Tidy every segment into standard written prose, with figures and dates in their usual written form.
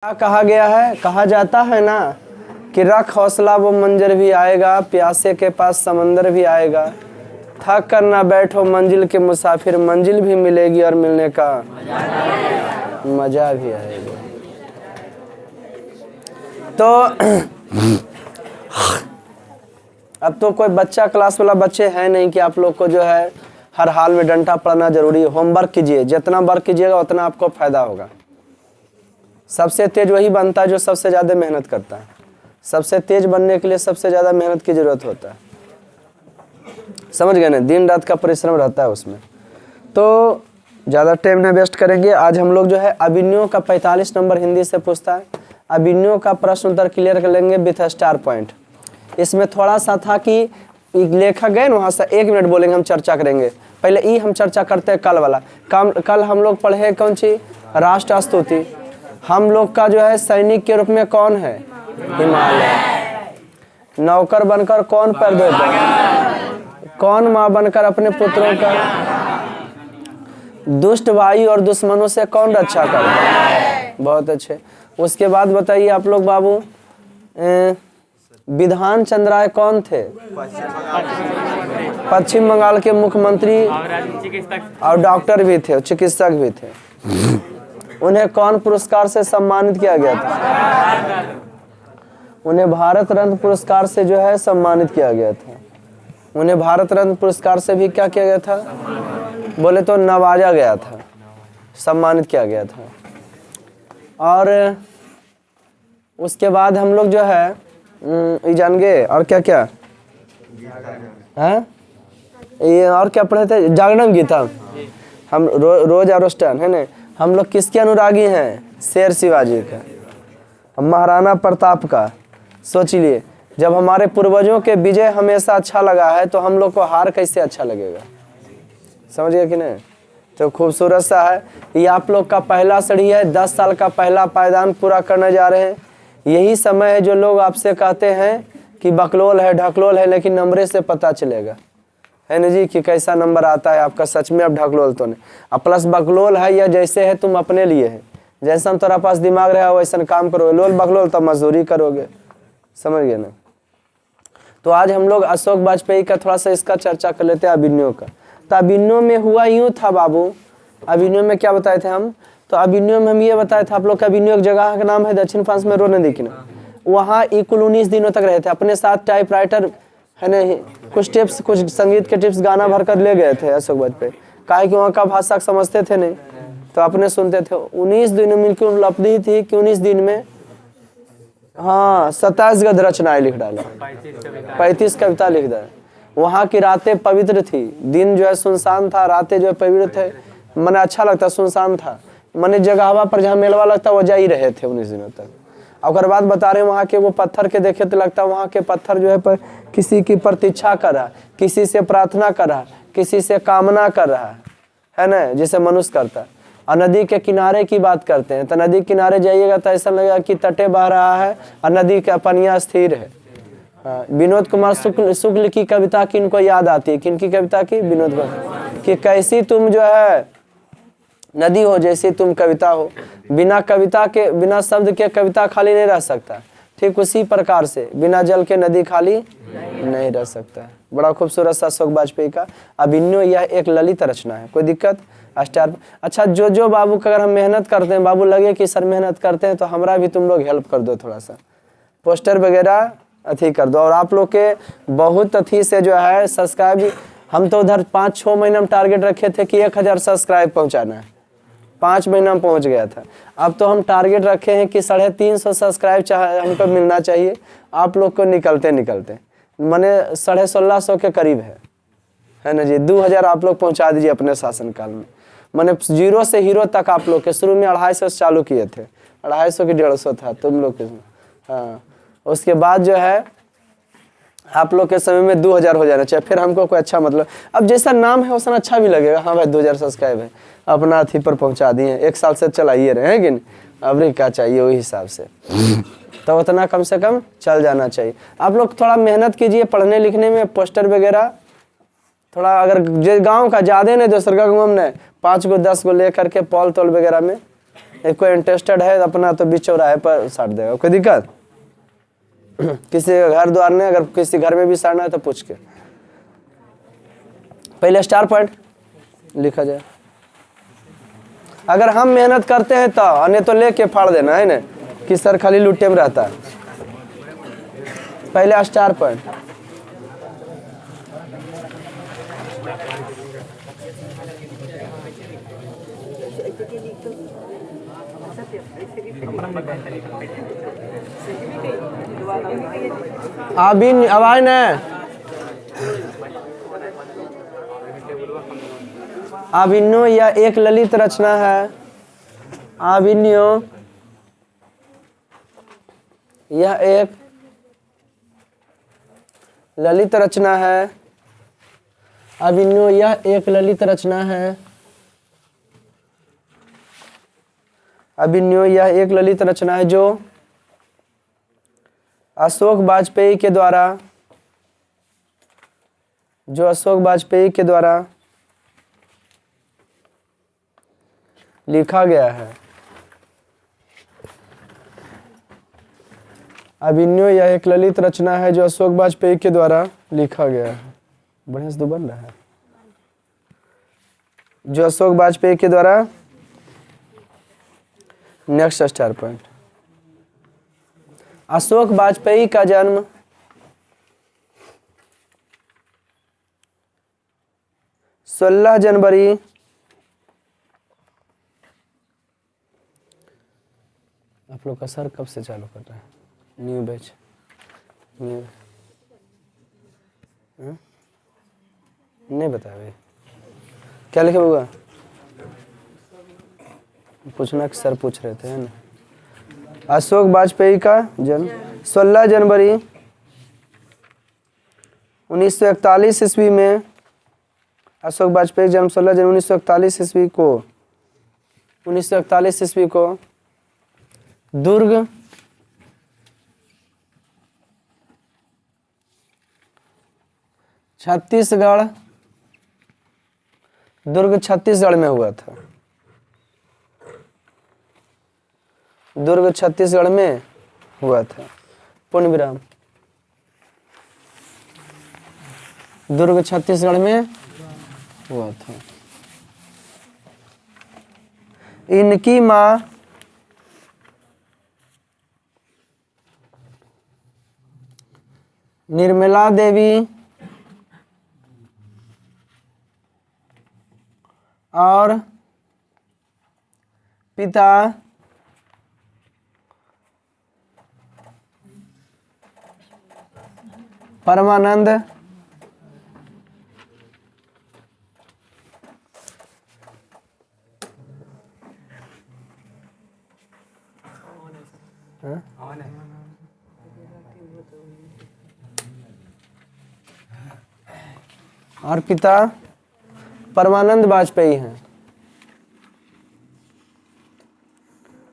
क्या कहा गया है, कहा जाता है ना कि रख हौसला वो मंजर भी आएगा, प्यासे के पास समंदर भी आएगा, थक कर ना बैठो मंजिल के मुसाफिर, मंजिल भी मिलेगी और मिलने का मजा भी आएगा। तो अब तो कोई बच्चा क्लास वाला बच्चे हैं नहीं कि आप लोग को जो है हर हाल में डंडा पड़ना जरूरी है। होमवर्क कीजिए, जितना वर्क कीजिएगा उतना आपको फायदा होगा। सबसे तेज वही बनता है जो सबसे ज़्यादा मेहनत करता है। सबसे तेज बनने के लिए सबसे ज़्यादा मेहनत की ज़रूरत होता है, समझ गए ना। दिन रात का परिश्रम रहता है उसमें। तो ज़्यादा टाइम नहीं वेस्ट करेंगे। आज हम लोग जो है अभिनयों का 45 नंबर हिंदी से पूछता है। अभिनयों का प्रश्न उत्तर क्लियर कर लेंगे विथ स्टार पॉइंट। इसमें थोड़ा सा था कि लेखक गए ना, वहाँ से 1 मिनट बोलेंगे, हम चर्चा करेंगे। पहले ई हम चर्चा करते हैं कल वाला। कल हम लोग पढ़े कौन सी, राष्ट्र स्तुति। हम लोग का जो है सैनिक के रूप में कौन है, हिमालय। नौकर बनकर कौन पैर धोता है, कौन माँ बनकर अपने पुत्रों का, दुष्ट भाई और दुश्मनों से कौन रक्षा करता है। बहुत अच्छे। उसके बाद बताइए आप लोग बाबू, विधान चंद्र राय कौन थे, पश्चिम बंगाल के मुख्यमंत्री और डॉक्टर भी थे, चिकित्सक भी थे। उन्हें कौन पुरस्कार से सम्मानित किया गया था, उन्हें भारत रत्न पुरस्कार से जो है सम्मानित किया गया था। उन्हें भारत रत्न पुरस्कार से भी क्या किया गया था, बोले तो नवाजा गया था, सम्मानित किया गया था। और उसके बाद हम लोग जो है ये जान गए और क्या क्या है, ये और क्या पढ़े थे, जागरण गीता। हम रोज अरोस्टन है ना। हम लोग किसके अनुरागी हैं, शेर शिवाजी का, महाराणा प्रताप का। सोच लिए, जब हमारे पूर्वजों के विजय हमेशा अच्छा लगा है तो हम लोग को हार कैसे अच्छा लगेगा, समझ गए कि नहीं। तो खूबसूरत सा है ये आप लोग का पहला सीढ़ी है। 10 साल का पहला पायदान पूरा करने जा रहे हैं। यही समय है जो लोग आपसे कहते हैं कि बकलोल है, ढकलोल है, लेकिन नंबरे से पता चलेगा, है ना जी, कि कैसा नंबर आता है आपका। सच में अब ढकलोल तो नहीं, अब प्लस बकलोल है या जैसे है तुम अपने लिए है। जैसा तुम्हारा पास दिमाग रहा वैसा काम करोगे। लोल बकलोल तो मजदूरी करोगे, समझ गए ना। तो आज हम लोग अशोक वाजपेयी का थोड़ा सा इसका चर्चा कर लेते हैं, अभिनयों का। तो अभिनयों में हुआ यूँ था बाबू, अभिनयों में क्या बताए थे हम, तो अभिनयों में हम ये बताए थे आप लोग का, अभिनयों एक जगह का नाम है दक्षिण फ्रांस में, रो नदी किनारे। वहाँ कुल 19 दिनों तक रहे थे। अपने साथ टाइपराइटर है ना, कुछ टिप्स, कुछ संगीत के टिप्स गाना भर कर ले गए थे अशोक वाजपेयी। काहे कि वहाँ का भाषा समझते थे नहीं, तो अपने सुनते थे। 19 दिनों में उनकी उपलब्धि थी कि 19 दिन में 27 गद्य रचनाएं लिख डाला, 35 कविता लिख डाला। वहाँ की रातें पवित्र थी, दिन जो है सुनसान था, रातें जो है पवित्र थे। मने अच्छा लगता, सुनसान था। मने जगहवा पर जहाँ मेलवा लगता वो जा ही रहे थे 19 दिनों तक। और बाद बता रहे हैं वहाँ के वो पत्थर के देखे तो लगता वहाँ के पत्थर जो है पर किसी की प्रतीक्षा कर रहा, किसी से प्रार्थना कर रहा, किसी से कामना कर रहा है ना, जिसे मनुष्य करता है। और नदी के किनारे की बात करते हैं तो नदी किनारे जाइएगा तो ऐसा लगेगा कि तटे बह रहा है और नदी का पनिया स्थिर है। विनोद कुमार शुक्ल की कविता किनको याद आती है, किनकी कविता की, विनोद कुमार कि कैसी तुम जो है नदी हो जैसी तुम कविता हो। बिना कविता के, बिना शब्द के कविता खाली नहीं रह सकता। ठीक उसी प्रकार से बिना जल के नदी खाली नहीं रह सकता है। बड़ा खूबसूरत सा अशोक वाजपेयी का अभिनय, यह एक ललित रचना है। कोई दिक्कत स्टार। अच्छा, जो बाबू का अगर हम मेहनत करते हैं, बाबू लगे कि सर मेहनत करते हैं तो हमरा भी तुम लोग हेल्प कर दो, थोड़ा सा पोस्टर वगैरह अथी कर दो। और आप लोग के बहुत अथी से जो है सब्सक्राइब, हम तो उधर 5-6 महीना में टारगेट रखे थे कि 1000 सब्सक्राइब पहुंचाना है, 5 महीना में पहुंच गया था। अब तो हम टारगेट रखे हैं कि 350 सब्सक्राइब हमको मिलना चाहिए। आप लोग को निकलते निकलते माने 1650 के करीब है ना जी। 2000 आप लोग पहुंचा दीजिए अपने शासनकाल में। माने 0 से हीरो तक आप लोग के शुरू में 250 से चालू किए थे, 250 की 150 था तुम लोग के। हाँ, उसके बाद जो है आप लोग के समय में 2000 हो जाना चाहिए। फिर हमको कोई अच्छा, मतलब अब जैसा नाम है वैसा अच्छा भी लगेगा। हाँ भाई 2000 सब्सक्राइब है, अपना अथी पर पहुंचा दिए, 1 साल से चलाइए रहे हैं कि नहीं, अब क्या चाहिए वही हिसाब से। तो उतना कम से कम चल जाना चाहिए। आप लोग थोड़ा मेहनत कीजिए पढ़ने लिखने में, पोस्टर वगैरह थोड़ा, अगर गांव का ज़्यादा नहीं, दूसरा गाँव में 5 गो 10 गो ले करके पॉल तोल वगैरह में कोई इंटरेस्टेड है अपना तो बीच चौराहे पर साट देगा, कोई दिक्कत। किसी घर द्वार ने अगर किसी घर में भी साड़ना है तो पूछ के पहले स्टार पॉइंट लिखा जाए। अगर हम मेहनत करते हैं तो अन्य तो लेके फाड़ देना है ना कि सर खाली लुट्टे में रहता है। पहले स्टार पॉइंट। अभी आवाज न अभिन्यो यह एक ललित रचना है। अभिन्यो यह एक ललित रचना है। अभिन्यो यह एक ललित रचना है। अभिन्यो यह एक ललित रचना है जो अशोक वाजपेयी के द्वारा लिखा गया है। अभिन्यो यह एक ललित रचना है जो अशोक वाजपेयी के द्वारा लिखा गया है। बढ़िया से तो बन रहा है। जो अशोक वाजपेयी के द्वारा। Next star point. Ashok Vajpayee का जन्म 16 जनवरी 1941। आप लोग का सर कब से चालू कर रहा है? न्यू बैच न्यू नहीं बता भाई क्या लिखे होगा। पूछना कि सर पूछ रहे थे है ना। अशोक वाजपेयी का जन्म 16 जनवरी 1941 ईस्वी में। अशोक वाजपेयी जन्म 16 जनवरी 1941 ईस्वी को दुर्ग छत्तीसगढ़ में हुआ था। दुर्ग छत्तीसगढ़ में हुआ था। पूर्ण विराम। दुर्ग छत्तीसगढ़ में हुआ था। इनकी मां निर्मला देवी और पिता परमानंद और पिता परमानंद वाजपेयी हैं।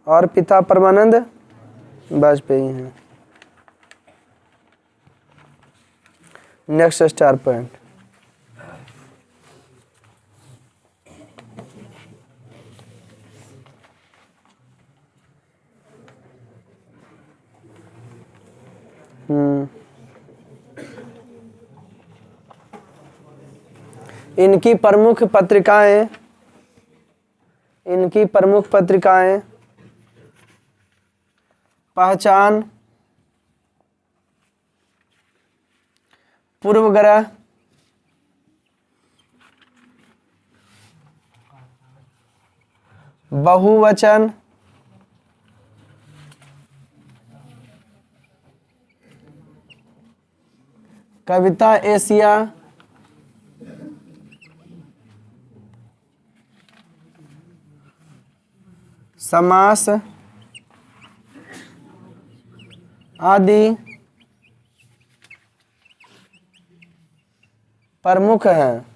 और पिता परमानंद वाजपेयी हैं। Next star point. इनकी प्रमुख पत्रिकाएं पहचान, पूर्वग्रह, बहुवचन, कविता एशिया, समास आदि प्रमुख हैं।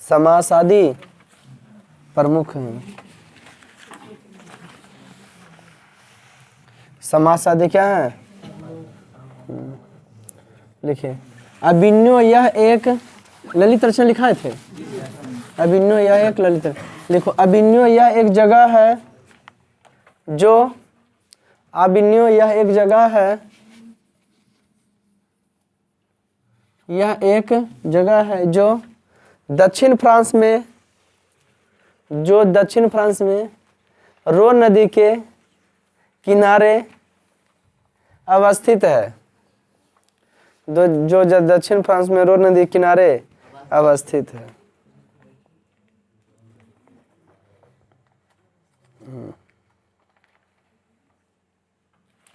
समास आदि प्रमुख हैं। समास आदि क्या है? लिखिए। अभिन्यो यह एक ललित रचना लिखाए थे। अबिन्यो यह एक ललित, लिखो अबिन्यो यह एक जगह है जो, अबिन्यो यह एक जगह है, यह एक जगह है जो दक्षिण फ्रांस में, जो दक्षिण फ्रांस में रोन नदी के किनारे अवस्थित है, जो दक्षिण फ्रांस में रोन नदी के किनारे अवस्थित है।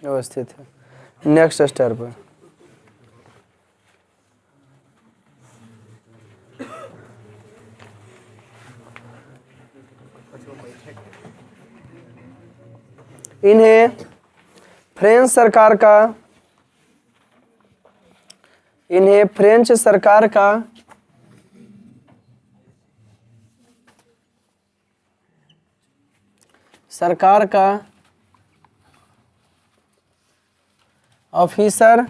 अवस्थित है। नेक्स्ट स्टेप पर इन्हें फ्रेंच सरकार का, इन्हें फ्रेंच सरकार का officer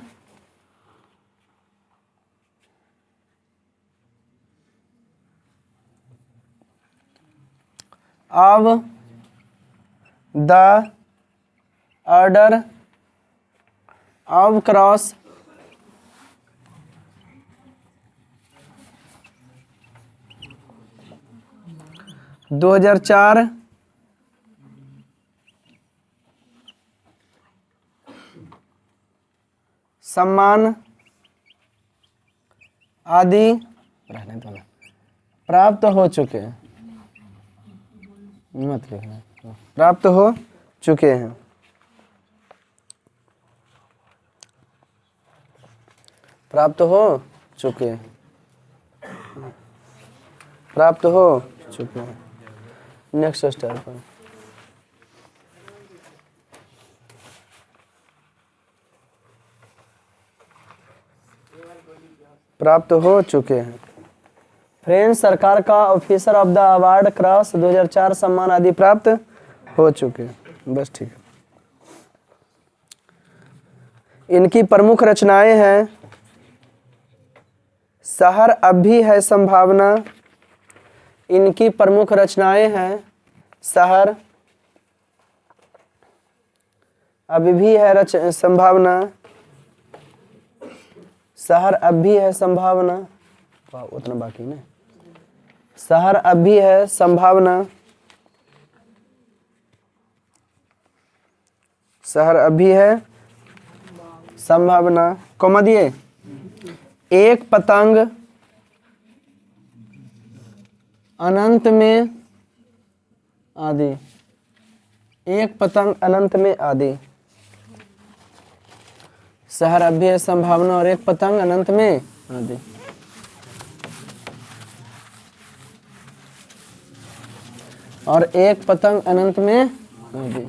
of the order of cross (2004) 2004 सम्मान आदि रहने दो ना, प्राप्त हो चुके हैं, मत लिखना, प्राप्त हो चुके हैं। प्राप्त हो चुके हैं, प्राप्त हो चुके हैं। नेक्स्ट स्टेप पर प्राप्त हो चुके हैं। फ्रेंच सरकार का officer of the award cross 2004 सम्मान आदि प्राप्त हो चुके हैं। बस ठीक है। इनकी प्रमुख रचनाएं हैं शहर अब भी है संभावना, इनकी प्रमुख रचनाएं हैं शहर अभी भी है संभावना, शहर अब भी है संभावना, उतना बाकी नहीं, शहर अब भी है संभावना, शहर अब भी है संभावना, कॉमा दिए, एक पतंग अनंत में आदि, एक पतंग अनंत में आदि, शहर अब भी है संभावना और एक पतंग अनंत में आदि। और एक पतंग अनंत में आदि।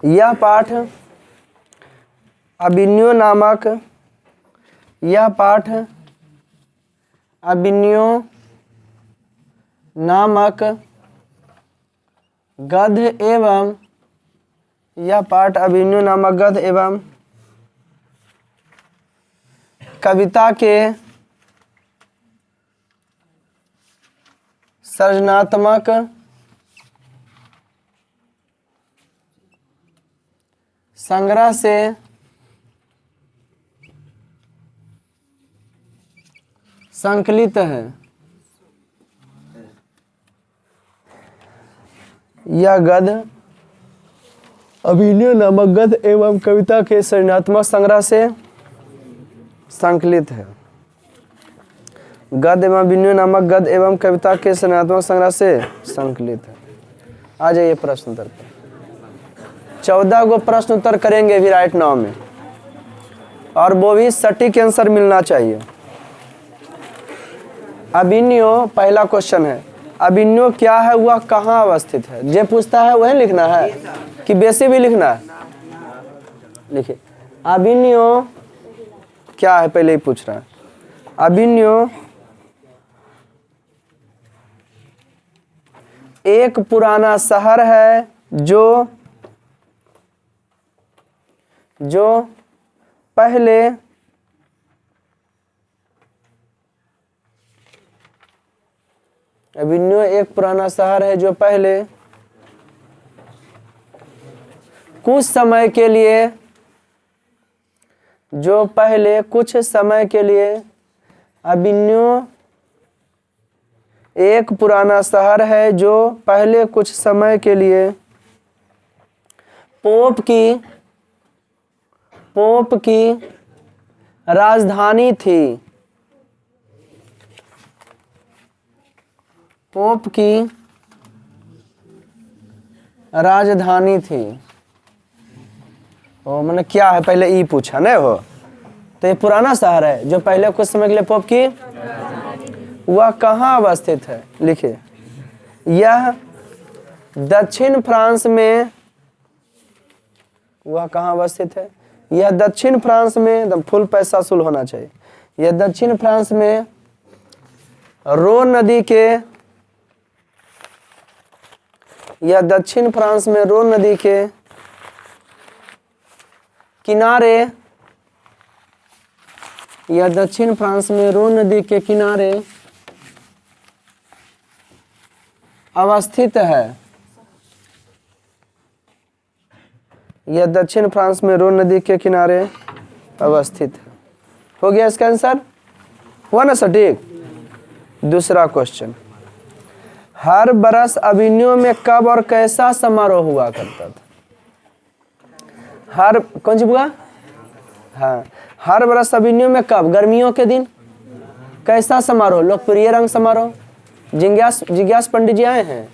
यह पाठ अबिन्यो नामक, यह पाठ अबिन्यो नामक गद्य एवं, यह पाठ अबिन्यो नामक गद्य एवं कविता के सृजनात्मक संग्रह से संकलित है। यह गद्य अभिनय नामक गद्य एवं कविता के सृजनात्मक संग्रह से संकलित है। गद्य एवं अभिनय नामक गद्य एवं कविता के सृजनात्मक संग्रह से संकलित है। आ जाइए प्रश्न उत्तर पर। 14 गो प्रश्न उत्तर करेंगे भी राइट नाउ में, और वो भी सटीक आंसर मिलना चाहिए। अभिनयो पहला क्वेश्चन है, अभिनयो क्या है, वह कहाँ अवस्थित है? जो पूछता है वही लिखना है कि बेसी भी लिखना है? लिखिए अभिनयो क्या है, पहले ही पूछ रहा है। अभिनयो एक पुराना शहर है जो पहले एविन्यू एक पुराना शहर है जो पहले कुछ समय के लिए एविन्यू एक पुराना शहर है जो पहले कुछ समय के लिए पोप की राजधानी थी। पोप की राजधानी थी। ओ मैंने क्या है पहले ई पूछा नहीं हो, तो ये पुराना शहर है जो पहले कुछ समय के लिए पोप की, वह कहाँ अवस्थित है? लिखिए, यह दक्षिण फ्रांस में, वह कहाँ अवस्थित है? यह दक्षिण फ्रांस में, एकदम फुल पैसा वसूल होना चाहिए। यह दक्षिण फ्रांस में रोन नदी के, यह दक्षिण फ्रांस में रोन नदी के किनारे, यह दक्षिण फ्रांस में रोन नदी के किनारे अवस्थित है। यह दक्षिण फ्रांस में रोन नदी के किनारे अवस्थित है। हो गया इसका आंसर? हुआ ना सटीक? दूसरा क्वेश्चन, हर बरस एविन्यू में कब और कैसा समारोह हुआ करता था? हर कौन सी हुआ? हाँ, हर बरस एविन्यू में कब? गर्मियों के दिन। कैसा समारोह? लोकप्रिय रंग समारोह। जिज्ञास पंडित जी आए हैं।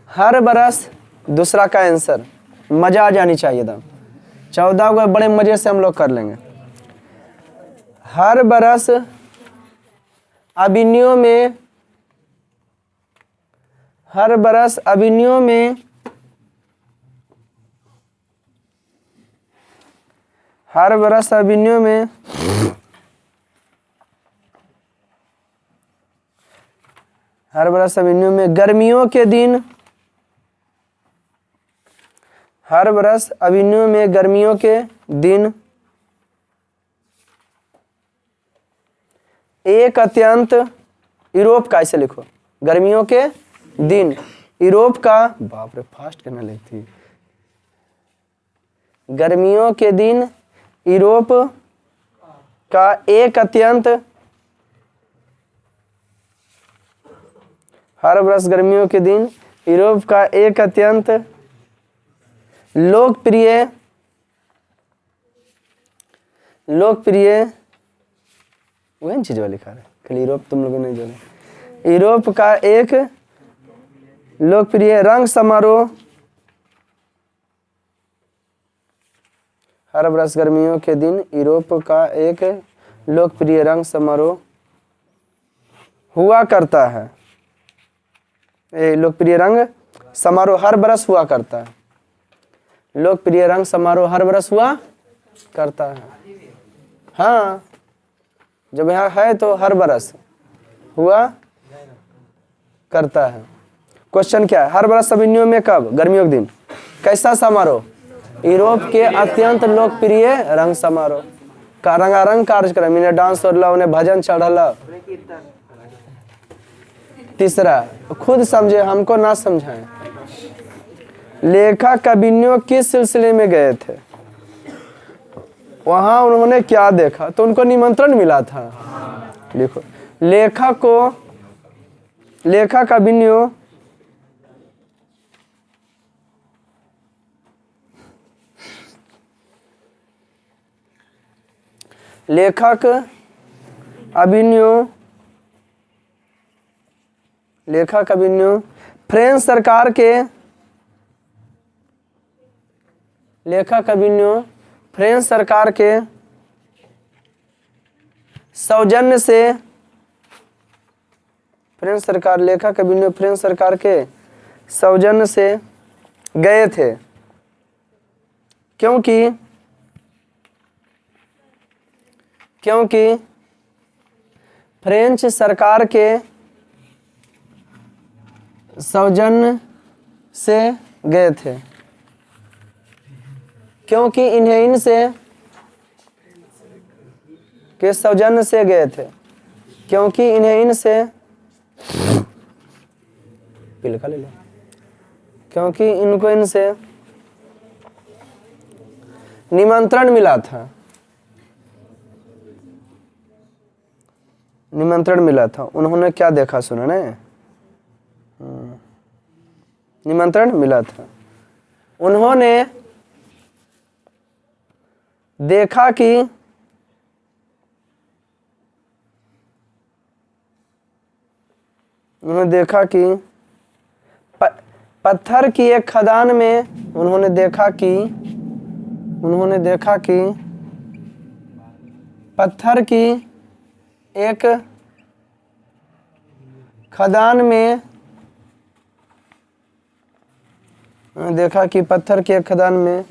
हर बरस, दूसरा का आंसर मजा आ जानी चाहिए था। 14 को बड़े मजे से हम लोग कर लेंगे। हर बरस एविन्यू में, हर बरस एविन्यू में, हर बरस एविन्यू में हर बरस एविन्यू में गर्मियों के दिन, हर बरस एविन्यू में गर्मियों के दिन एक अत्यंत, यूरोप का ऐसे लिखो, गर्मियों के दिन यूरोप का, बाप रे फास्ट करना लिखती, गर्मियों के दिन यूरोप का एक अत्यंत, हर बरस गर्मियों के दिन यूरोप का एक अत्यंत लोकप्रिय वही चीज वाली लिखा है, खाली यूरोप तुम लोगों ने जोड़े। यूरोप का एक लोकप्रिय रंग समारोह, हर बरस गर्मियों के दिन यूरोप का एक लोकप्रिय रंग समारोह हुआ करता है। लोकप्रिय रंग समारोह हर बरस हुआ करता है। लोकप्रिय रंग समारोह हर बरस हुआ करता है। हाँ, जब यहाँ है तो हर बरस हुआ करता है। क्वेश्चन क्या है? हर बरस एविन्यू में कब? गर्मियों के दिन। कैसा समारोह? यूरोप के अत्यंत लोकप्रिय रंग समारोह का रंगारंग कार्यक्रम, इन्हें डांस और उन्हें भजन चढ़ल। तीसरा, खुद समझे, हमको ना समझाएं। लेखक एविन्यू किस सिलसिले में गए थे? वहां उन्होंने क्या देखा? तो उनको निमंत्रण मिला था। लिखो, लेखक एविन्यू लेखक एविन्यू फ्रेंच सरकार के, लेखक एविन्यू फ्रेंच सरकार के सौजन्य से, फ्रेंच सरकार, लेखक एविन्यू फ्रेंच सरकार के सौजन्य से गए थे, क्योंकि फ्रेंच सरकार के सौजन्य से गए थे, क्योंकि इन्हें इनसे के सौजन्य से गए थे, क्योंकि इन्हें इनसे लिखा ले लो, क्योंकि इनको इनसे निमंत्रण मिला था, निमंत्रण मिला था। उन्होंने क्या देखा सुना ने? निमंत्रण मिला था। उन्होंने देखा कि उन्होंने देखा कि पत्थर की एक खदान में उन्होंने देखा कि पत्थर की एक खदान में देखा कि पत्थर की एक खदान में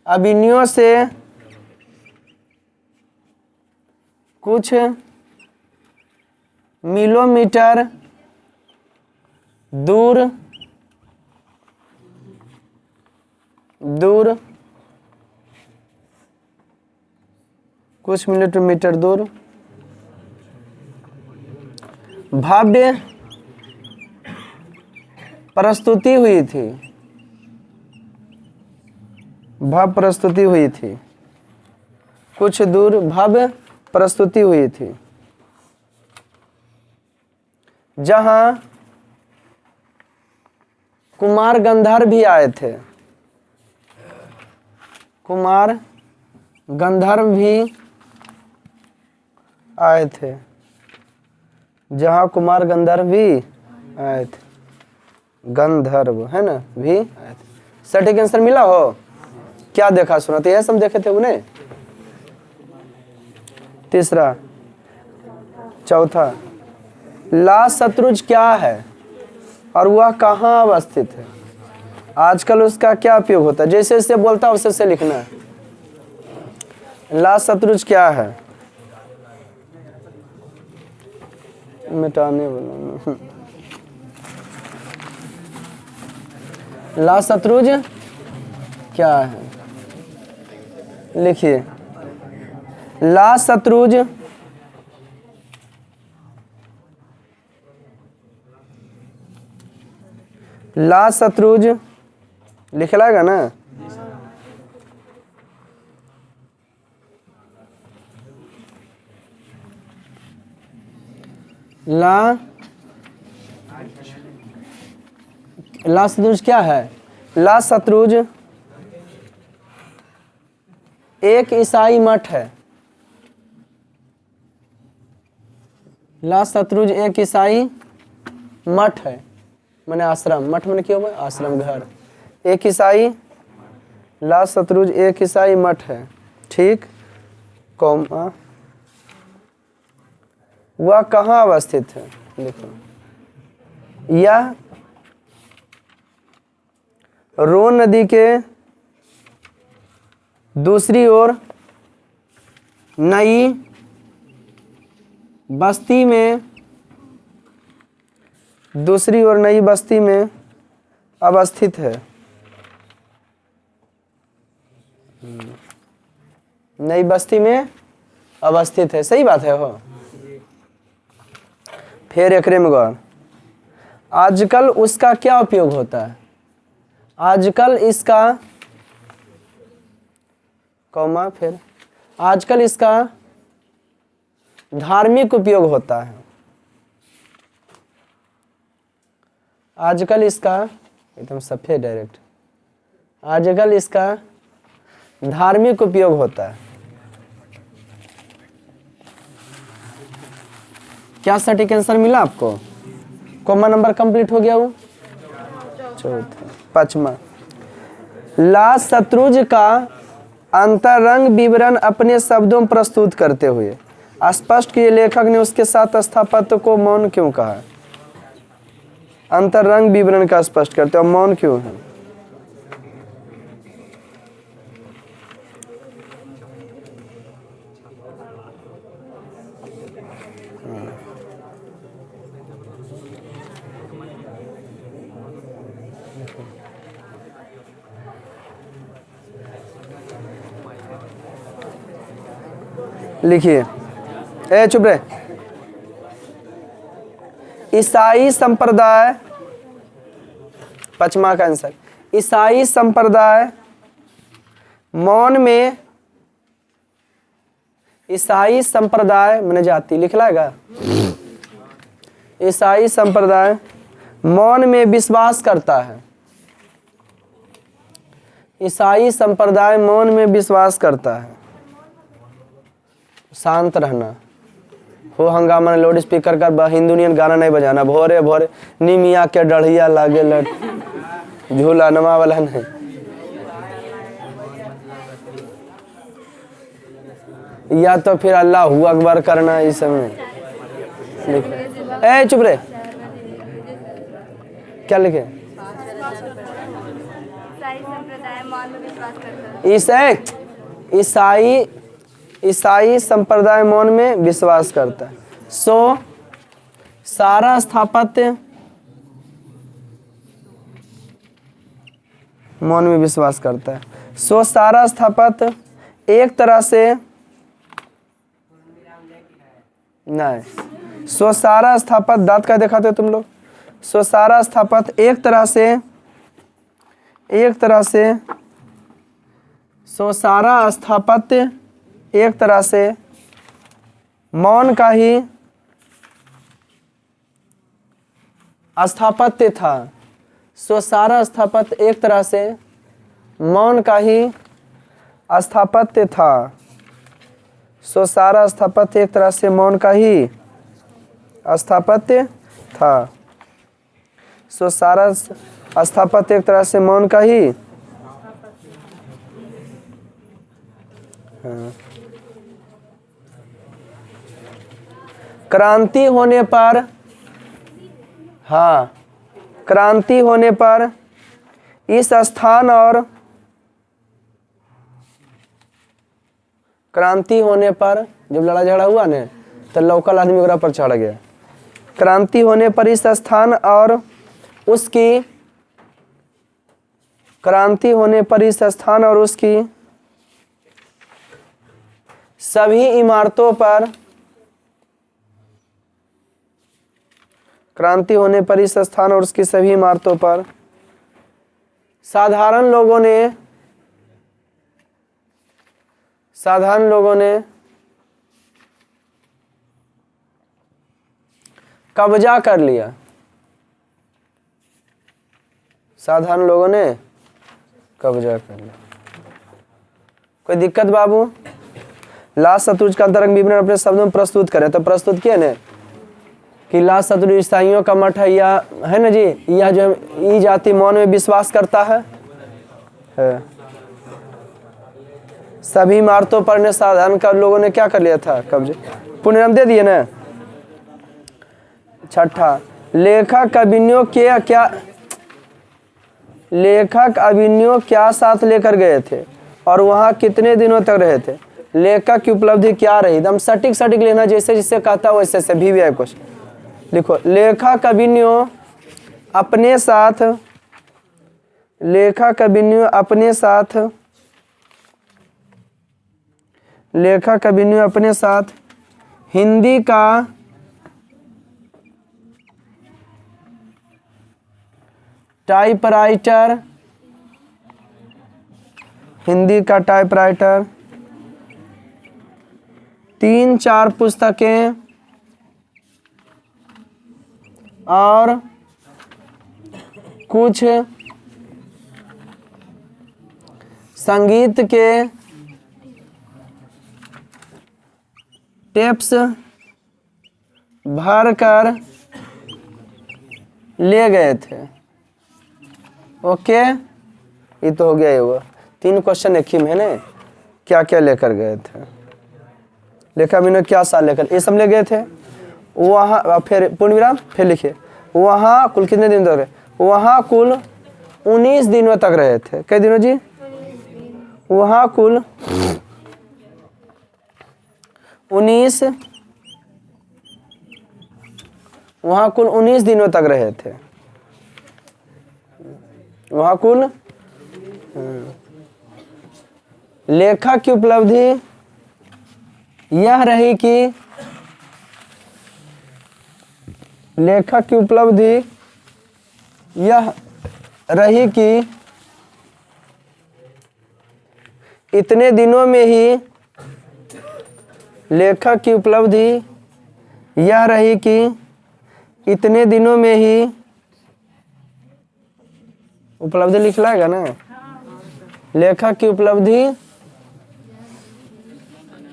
अभिनयों से कुछ किलोमीटर दूर कुछ मीटर दूर भव्य प्रस्तुति हुई थी, भव्य प्रस्तुति हुई थी, कुछ दूर भव्य प्रस्तुति हुई थी, जहां कुमार गंधर्व भी आए थे, कुमार गंधर्व भी आए थे, जहां कुमार गंधर्व भी आए थे, गंधर्व है ना भी आए थे। सटीक आंसर मिला हो? क्या देखा सुना? तो यह सब देखे थे उन्हें। तीसरा, चौथा, ला शत्रुज क्या है और वह कहाँ अवस्थित है? आजकल उसका क्या उपयोग होता है? जैसे जैसे बोलता है वैसे लिखना है। ला शत्रुज क्या है? मिटाने वाला ला शत्रुज क्या है? लिखिए, ला शत्रुज लिख लाएगा ना? ला शत्रुज क्या है? ला शत्रुज एक ईसाई मठ है। ला शत्रुज एक ईसाई मठ है, माने आश्रम। मठ माने क्या हुआ? आश्रम, घर। एक ईसाई, ला शत्रुज एक ईसाई मठ है, ठीक। कौमा, वह कहाँ अवस्थित है? देखो, यह रोन नदी के दूसरी ओर नई बस्ती में अवस्थित है। नई बस्ती में अवस्थित है, सही बात है हो। फिर एकरे में गौर, आजकल उसका क्या उपयोग होता है? आजकल इसका कौमा, फिर आजकल इसका धार्मिक उपयोग होता है। आजकल इसका एकदम सफेद डायरेक्ट, आजकल इसका धार्मिक उपयोग होता है। क्या सटीक आंसर मिला आपको? कौमा नंबर कंप्लीट हो गया वो। चौथा, पांचवा, ला शत्रुज का अंतरंग विवरण अपने शब्दों में प्रस्तुत करते हुए स्पष्ट किए लेखक ने उसके साथ स्थापत्य को मौन क्यों कहा? अंतरंग विवरण का स्पष्ट करते हो, मौन क्यों है? लिखिए, ए चुप रहे। ईसाई संप्रदाय, पचमा का आंसर, ईसाई संप्रदाय मौन में, ईसाई संप्रदाय मैंने जाति लिख लाएगा, ईसाई संप्रदाय मौन में विश्वास करता है। ईसाई संप्रदाय मौन में विश्वास करता है। शांत रहना, हो हंगामा लाउड स्पीकर का हिंदुनियन गाना नहीं बजाना। भोरे भोरे निमिया के डढ़िया लागे लट, झूला नमा वाला नहीं। या तो फिर अल्लाह अकबर करना इस समय। ए चुप रहे, क्या लिखे? ईसाई संप्रदाय मौन में विश्वास करता है। सो सारा स्थापत्य मौन में विश्वास करता है। सो सारा स्थापत्य एक तरह से नहीं, सो सारा स्थापत्य दांत का दिखाते हो तुम लोग। सो सारा स्थापत्य एक तरह से सो सारा स्थापत्य एक तरह से मौन का ही स्थापत्य था। सो सारा स्थापत्य एक तरह से मौन का ही स्थापत्य था। सो सारा स्थापत्य एक तरह से मौन का ही स्थापत्य था। सो सारा स्थापत्य एक तरह से मौन का ही, हाँ। क्रांति होने पर, हाँ, क्रांति होने पर इस स्थान और क्रांति होने पर जब लड़ा झगड़ा हुआ ने तो लोकल आदमी ओकरा पर चढ़ गया। क्रांति होने पर इस स्थान और उसकी, क्रांति होने पर इस स्थान और उसकी सभी इमारतों पर, क्रांति होने पर इस स्थान और उसकी सभी इमारतों पर साधारण लोगों ने कब्जा कर लिया। साधारण लोगों ने कब्जा कर लिया। कोई दिक्कत बाबू? लास्ट शत्रुज का अंतरंग विवरण अपने शब्दों में प्रस्तुत करें। तो प्रस्तुत किए ना कि लास्ट शत्रु ईसाइयों का मठ है, या है ना जी, यह जो ई जाति मौन में विश्वास करता है। सभी इमारतों पर ने साधारण का लोगों ने क्या कर लिया था? कब्जे। पुनर्नाम दे दिए ना। छठा, लेखक अभिनयों के क्या, लेखक अभिनयों क्या साथ लेकर गए थे और वहां कितने दिनों तक रहे थे? लेखक की उपलब्धि क्या रही? एकदम सटीक लेना, जैसे जिससे कहता वैसे से भी है कुछ लिखो। लेखक अभिनयों अपने साथ, लेखक अभिनयों अपने साथ, लेखक अभिनयों अपने साथ हिंदी का टाइपराइटर, हिंदी का टाइपराइटर, 3-4 पुस्तकें और कुछ संगीत के टेप्स भर कर ले गए थे। ओके, ये तो हो गया। ये 3 क्वेश्चन एक ही में है ना। क्या क्या लेकर गए थे? लेखा बिना क्या साल लेकर, ये सब ले गए थे वहाँ। फिर पूर्ण विराम, फिर लिखिए वहाँ कुल कितने दिन तक रहे? वहाँ कुल 19 दिनों तक रहे थे। कितने दिनों जी? वहाँ कुल 19 वहां कुल 19 दिनों तक रहे थे। वहां कुल लेखक की उपलब्धि यह रही कि लेखक की उपलब्धि यह रही कि इतने दिनों में ही लेखक की उपलब्धि यह रही कि इतने दिनों में ही उपलब्धि लिख लाएगा ना। लेखक की उपलब्धि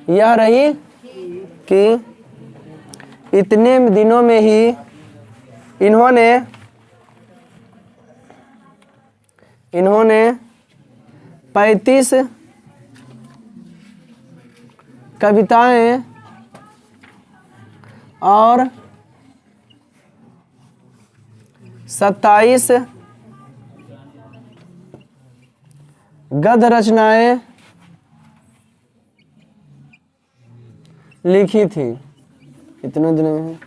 यह रही कि इतने दिनों में ही इन्होंने 35 कविताएं और 27 गद्य रचनाएं लिखी थी। इतने दिनों में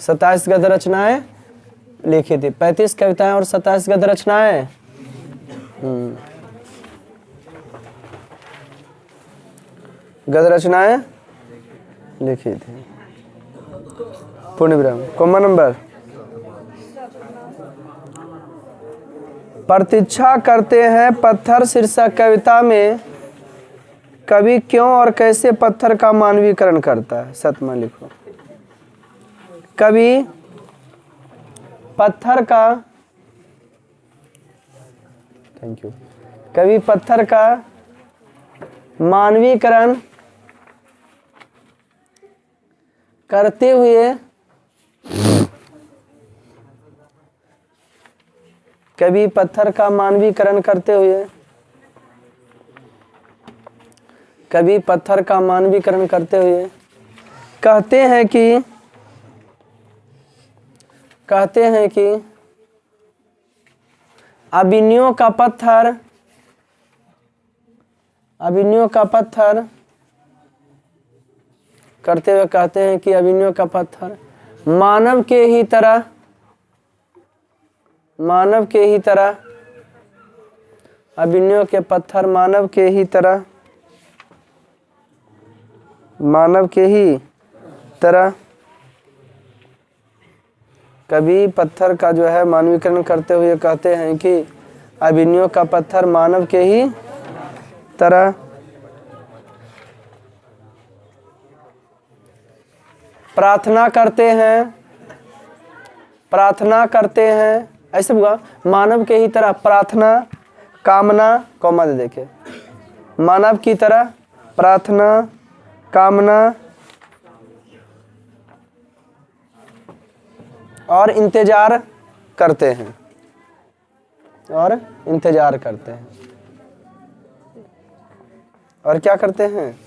27 गद्य रचनाएं लिखी थी। 35 कविताएं और 27 गद्य रचनाएं। गद्य रचनाएं लिखी थी। पूर्ण विराम। Comma number. प्रतीक्षा करते हैं पत्थर शीर्षक कविता में कवि क्यों और कैसे पत्थर का मानवीकरण करता है। सतमा लिखो। कवि पत्थर का, थैंक यू, कवि पत्थर का मानवीकरण करते हुए कवि पत्थर का मानवीकरण करते हुए कवि पत्थर का मानवीकरण करते हुए कहते हैं कि अभिनयों का पत्थर करते हुए कहते हैं कि अभिनयों का पत्थर मानव के ही तरह अभिनयों के पत्थर मानव के ही तरह कवि पत्थर का जो है मानवीकरण करते हुए कहते हैं कि अभिनयों का पत्थर मानव के ही तरह प्रार्थना करते हैं। ऐसे होगा, मानव के ही तरह प्रार्थना, कामना, कॉमा दे देखे, मानव की तरह प्रार्थना, कामना और इंतजार करते हैं। और क्या करते हैं?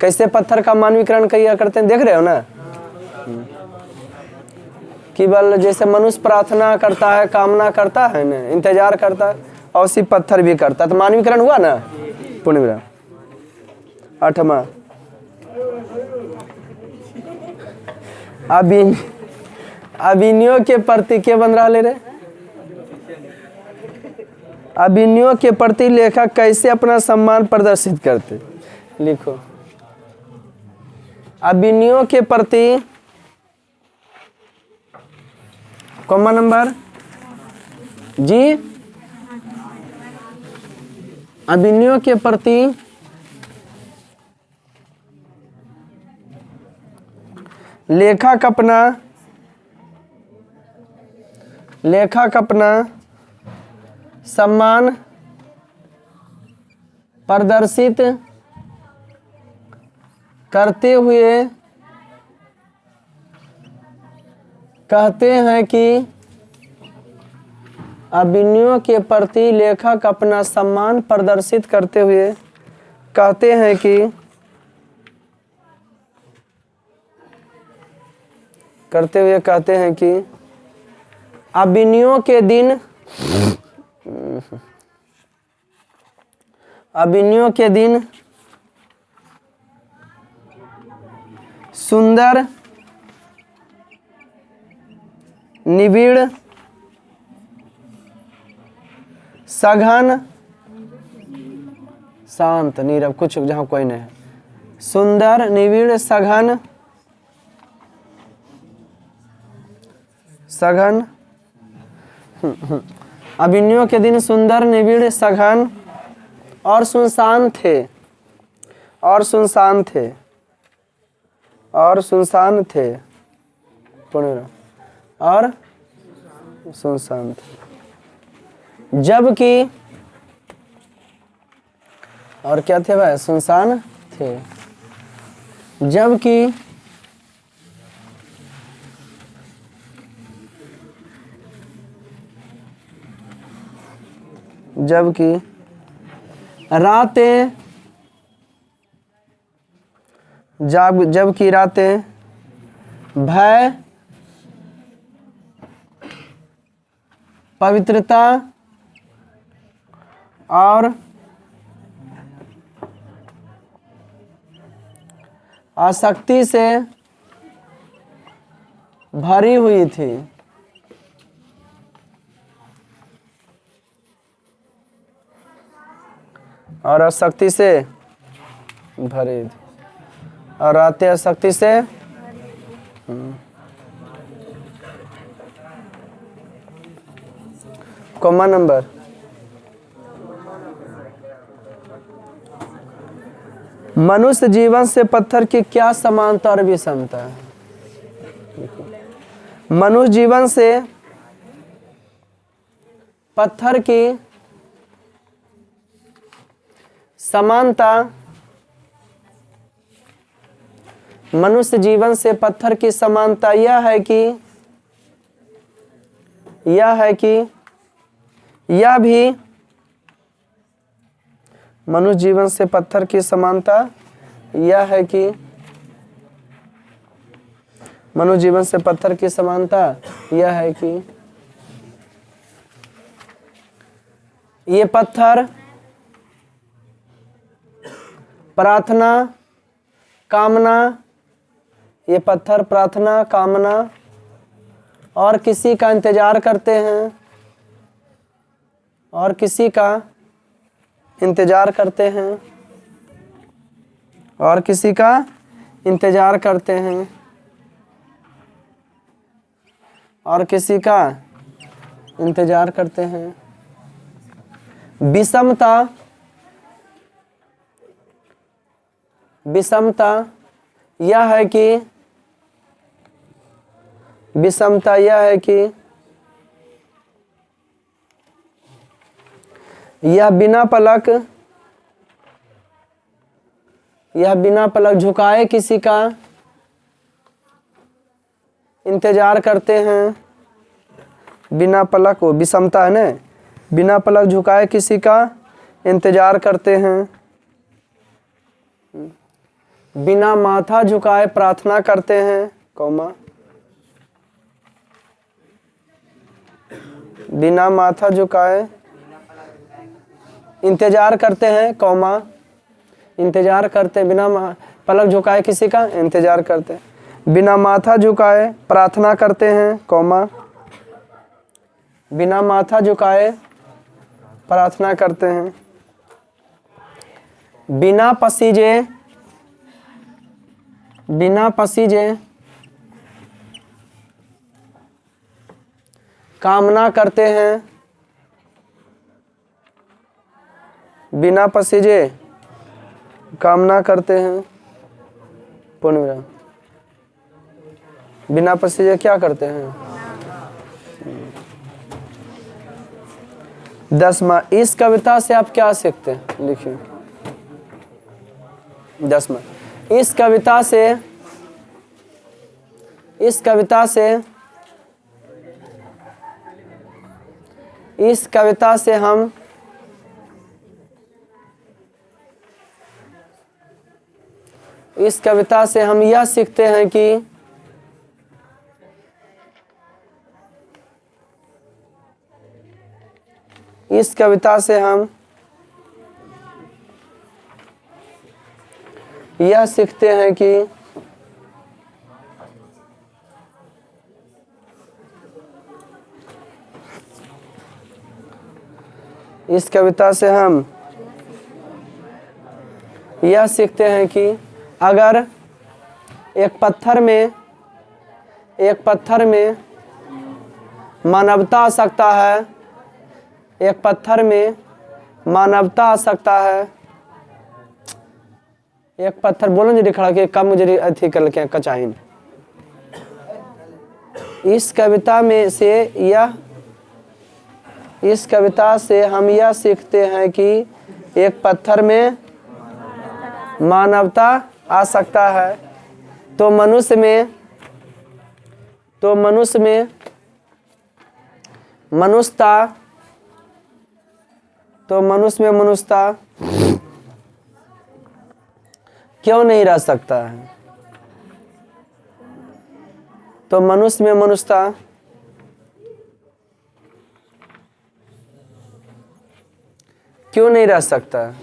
कैसे पत्थर का मानवीकरण किया करते हैं, देख रहे हो ना। केवल जैसे मनुष्य प्रार्थना करता है, कामना करता है ना, इंतजार करता है, और उसी पत्थर भी करता है, तो मानवीकरण हुआ ना। पूर्ण विराम। 8वां, अभिनयों के प्रति के बन रहा ले रहे, अभिनयों के प्रति लेखक कैसे अपना सम्मान प्रदर्शित करते। लिखो, अभिनयों के प्रति, कॉमा नंबर जी, अभिनयों के प्रति लेखक अपना सम्मान प्रदर्शित करते हुए कहते हैं कि अभिनयों के प्रति लेखक अपना सम्मान प्रदर्शित करते हुए कहते हैं कि अभिनयों के दिन सुंदर निबिड़ सघन शांत नीरव, कुछ जहां कोई नहीं है। सुंदर निबिड़ सघन सघन अभिनयों के दिन सुंदर निबिड़ सघन और सुनसान थे, और सुनसान थे, और सुनसान थे, और सुनसान थे। जबकि और क्या थे भाई, सुनसान थे। जबकि रातें जबकि रातें भय पवित्रता और आसक्ति से भरी हुई थी। और आसक्ति से भरी थी, और रातें आसक्ति से कॉमन नंबर। मनुष्य जीवन से पत्थर की क्या समानता और विषमता है? मनुष्य जीवन से पत्थर की समानता, मनुष्य जीवन से पत्थर की समानता यह है कि यह भी मनुष्य जीवन से पत्थर की समानता यह है कि मनुष्य जीवन से पत्थर की समानता यह है कि ये पत्थर प्रार्थना कामना, ये पत्थर प्रार्थना कामना और किसी का इंतजार करते हैं, और किसी का इंतजार करते हैं, और किसी का इंतजार करते हैं, और किसी का इंतजार करते हैं। विषमता, विषमता यह है कि विषमता यह है कि यह बिना पलक झुकाए किसी का इंतजार करते हैं। बिना पलक, वो विषमता है ना, बिना पलक झुकाए किसी का इंतजार करते हैं। बिना माथा झुकाए प्रार्थना करते हैं, कौमा। बिना माथा झुकाए इंतजार करते हैं, कौमा। इंतजार करते, बिना पलक झुकाए किसी का इंतजार करते हैं। बिना माथा झुकाए प्रार्थना करते हैं, कौमा। बिना माथा झुकाए प्रार्थना करते हैं। बिना पसीजे कामना करते हैं। बिना पसीजे कामना करते हैं, पूर्ण विराम। बिना पसीजे क्या करते हैं? 10वां, इस कविता से आप क्या सीखते हैं? लिखिए। 10वां, इस कविता से हम यह सीखते हैं कि इस कविता से हम यह सीखते हैं कि इस कविता से हम यह सीखते हैं कि अगर एक पत्थर में मानवता आ सकता है, एक पत्थर में मानवता आ सकता है, एक पत्थर बोलो जी खड़ा के कम मुझे अथी कर के कचाइन। इस कविता से हम यह सीखते हैं कि एक पत्थर में मानवता आ सकता है, तो मनुष्य में मनुष्यता क्यों नहीं रह सकता है? तो मनुष्य में मनुष्यता क्यों नहीं रह सकता है?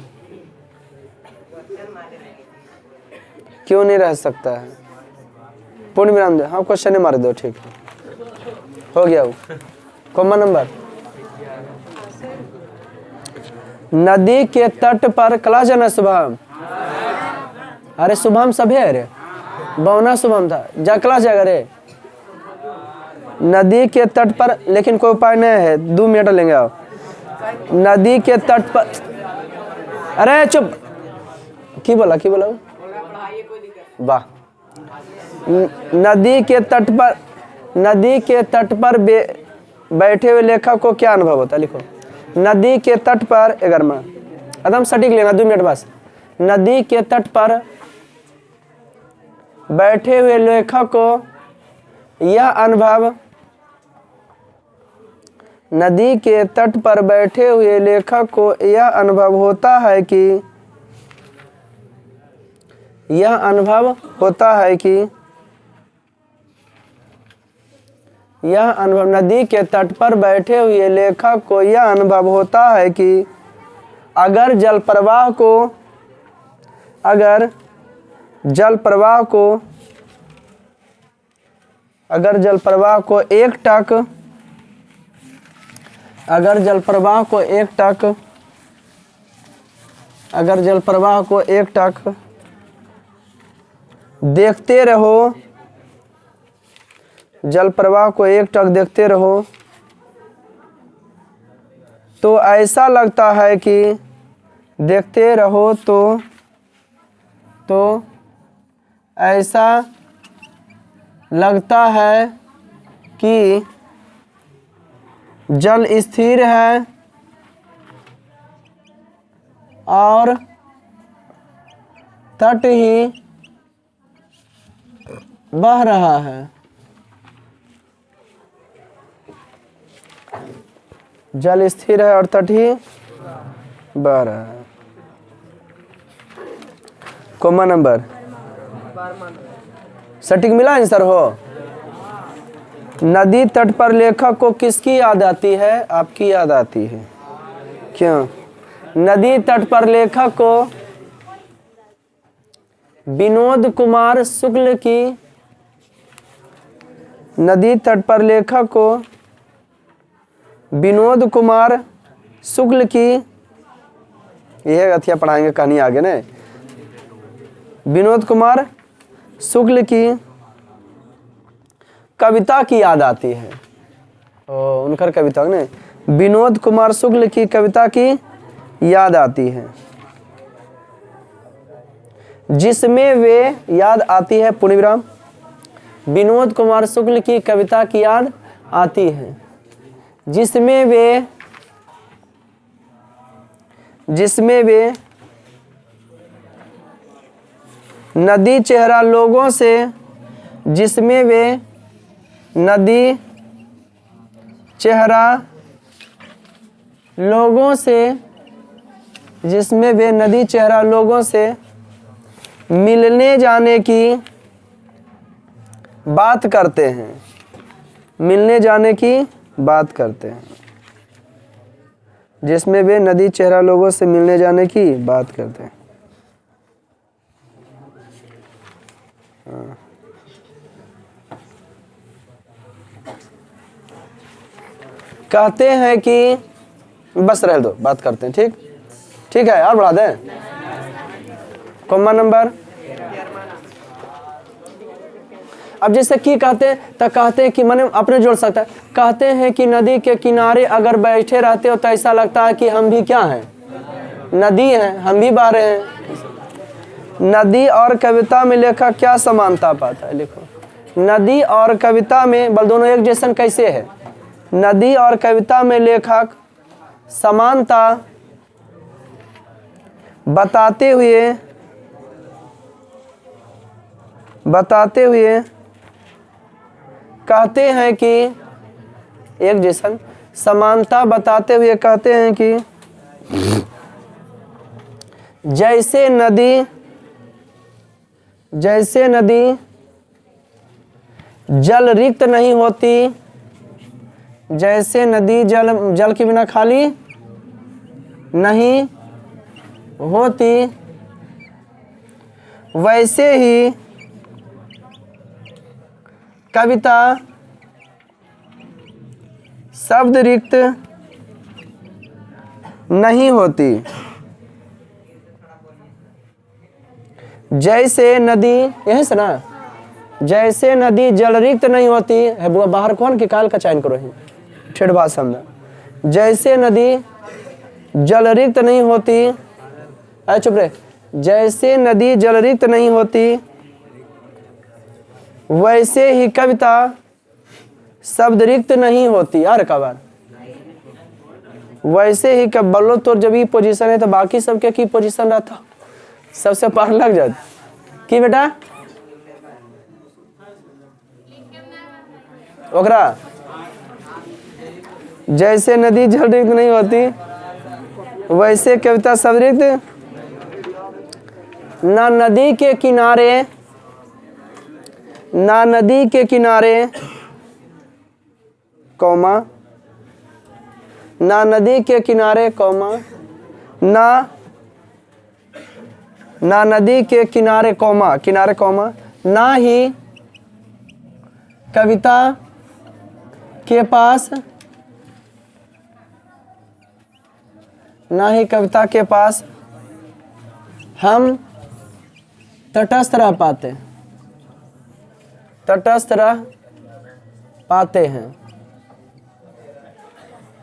क्यों नहीं रह सकता है? पूर्ण विराम दे। हाँ, क्वेश्चन मार दो। ठीक हो गया। वो कॉमन नंबर। नदी के तट पर क्लास जाना शुभम। अरे शुभम सभी है रे, बवना शुभम था। जा क्लास जाएगा रे। नदी के तट पर, लेकिन कोई उपाय नहीं है, 2 मिनट लेंगे आप। नदी के तट पर, अरे चुप, की बोला वाह। नदी के तट पर बैठे हुए लेखक को क्या अनुभव होता है? लिखो। नदी के तट पर 11वां एकदम सटीक लेना, 2 मिनट बस। नदी के तट पर बैठे हुए लेखक को यह अनुभव, नदी के तट पर बैठे हुए लेखक को यह अनुभव होता है कि नदी के तट पर बैठे हुए लेखक को यह अनुभव होता है कि अगर जल प्रवाह को एक टक देखते रहो, जल प्रवाह को एक टक देखते रहो, तो ऐसा लगता है कि देखते रहो तो ऐसा लगता है कि जल स्थिर है और तट ही बह रहा है। जल स्थिर है और तट ही बह रहा है। कॉमन नंबर सटीक मिला आंसर हो। नदी तट पर लेखक को किसकी याद आती है? आपकी याद आती है। क्यों? नदी तट पर लेखक को विनोद कुमार शुक्ल की, नदी तट पर लेखक को विनोद कुमार शुक्ल की, यह अथिया पढ़ाएंगे कहानी आगे ना। विनोद कुमार शुक्ल की कविता की याद आती है। उनकर कविता ने विनोद कुमार शुक्ल की कविता की याद आती है, जिसमें वे याद आती है। पूर्ण विराम। विनोद कुमार शुक्ल की कविता की याद आती है, जिसमें वे नदी चेहरा लोगों से मिलने जाने की बात करते हैं, जिसमें वे नदी चेहरा लोगों से मिलने जाने की बात करते हैं। कहते हैं कि बस रह दो, बात करते हैं। ठीक ठीक है, और बढ़ा दें। कॉमा नंबर, अब जैसे की कहते हैं तो कहते हैं कि मैंने अपने जोड़ सकता है, कहते हैं कि नदी के किनारे अगर बैठे रहते हो तो ऐसा लगता है कि हम भी क्या हैं, नदी हैं, हम भी बह रहे हैं। नदी और कविता में लेखक क्या समानता पाता है? लिखो, नदी और कविता में बल दोनों एक जैसन कैसे है? नदी और कविता में लेखक समानता बताते हुए कहते हैं कि एक जैसन, समानता बताते हुए कहते हैं कि जैसे नदी जल रिक्त नहीं होती, जैसे नदी जल के बिना खाली नहीं होती, वैसे ही कविता शब्द रिक्त नहीं होती। जैसे नदी, यही से ना, जैसे नदी जल रिक्त नहीं होती है, बाहर कौन के काल का चयन करो है ठेठ भाषा में। जैसे नदी जल रिक्त नहीं होती, अरे चुप रहे, जैसे नदी जल रिक्त नहीं होती वैसे ही कविता शब्द रिक्त नहीं होती। यार कबार वैसे ही कब बोलो तो जब ये पोजीशन है तो बाकी सबके की पोजीशन रहता, सबसे पार लग जाता कि बेटा ओकरा। जैसे नदी जल रिक्त नहीं होती वैसे कविता शब्द रिक्त, ना नदी के किनारे कौमा, ना नदी के किनारे कौमा, ना नदी के किनारे कौमा, किनारे कौमा, ना ही कविता के पास हम तटस्थ रह पाते हैं।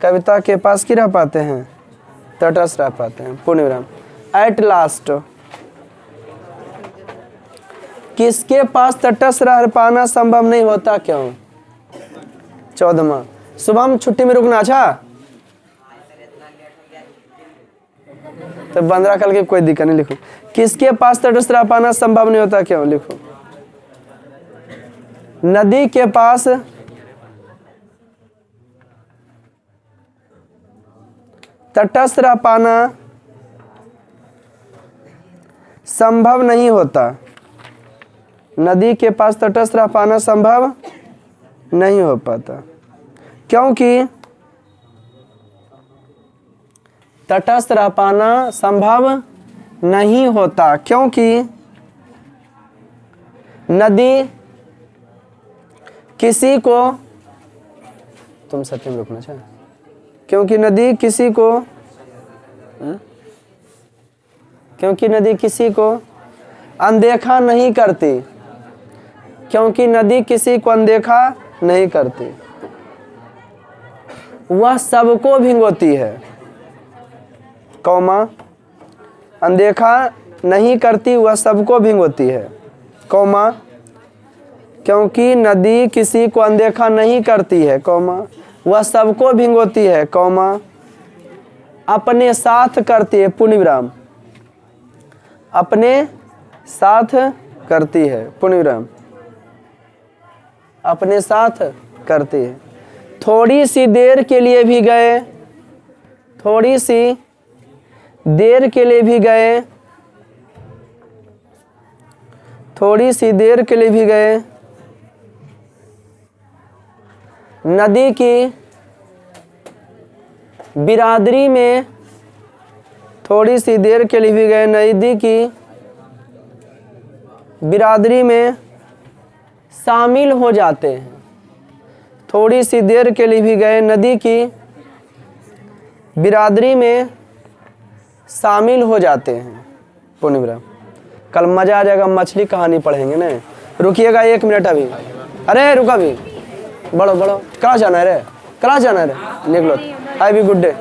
कविता के पास की रह पाते हैं, तटस्थ रह पाते हैं। पूर्ण विराम। एट लास्ट, किसके पास तटस्थ रह पाना संभव नहीं होता, क्यों? 14वां, सुबह छुट्टी में रुकना। अच्छा तो 15 कल के कोई दिक्कत नहीं। लिखो, किसके पास तटस्थ रह पाना संभव नहीं होता, क्यों? लिखो, नदी के पास तटस्थ रह पाना संभव नहीं होता। नदी के पास तटस्थ रह पाना संभव नहीं हो पाता, क्योंकि तटस्थ रह पाना संभव नहीं होता, क्योंकि नदी किसी को, तुम सत्य में रुकना चाहिए, क्योंकि नदी किसी को अनदेखा नहीं करती, क्योंकि नदी किसी को अनदेखा नहीं करती, वह सबको भिगोती है, कौमा, अनदेखा नहीं करती वह सबको भिगोती है, कौमा, क्योंकि नदी किसी को अनदेखा नहीं करती है, कौमा, वह सबको भिगोती है, कौमा, अपने साथ करती है, पूर्ण विराम, अपने साथ करती है, पूर्ण विराम, अपने साथ करती है। थोड़ी सी देर के लिए भी गए, थोड़ी सी देर के लिए भी गए, थोड़ी सी देर के लिए भी गए, नदी की बिरादरी में, थोड़ी सी देर के लिए भी गए, नदी की बिरादरी में शामिल हो जाते हैं। थोड़ी सी देर के लिए भी गए, नदी की बिरादरी में शामिल हो जाते हैं। पूर्णिमा कल मजा आ जाएगा, मछली कहानी पढ़ेंगे ना। रुकिएगा 1 मिनट अभी, अरे रुका भी, बढ़ो बढ़ो, कहाँ जाना है रे, कहाँ जाना है रे, निकलो। Have a good day.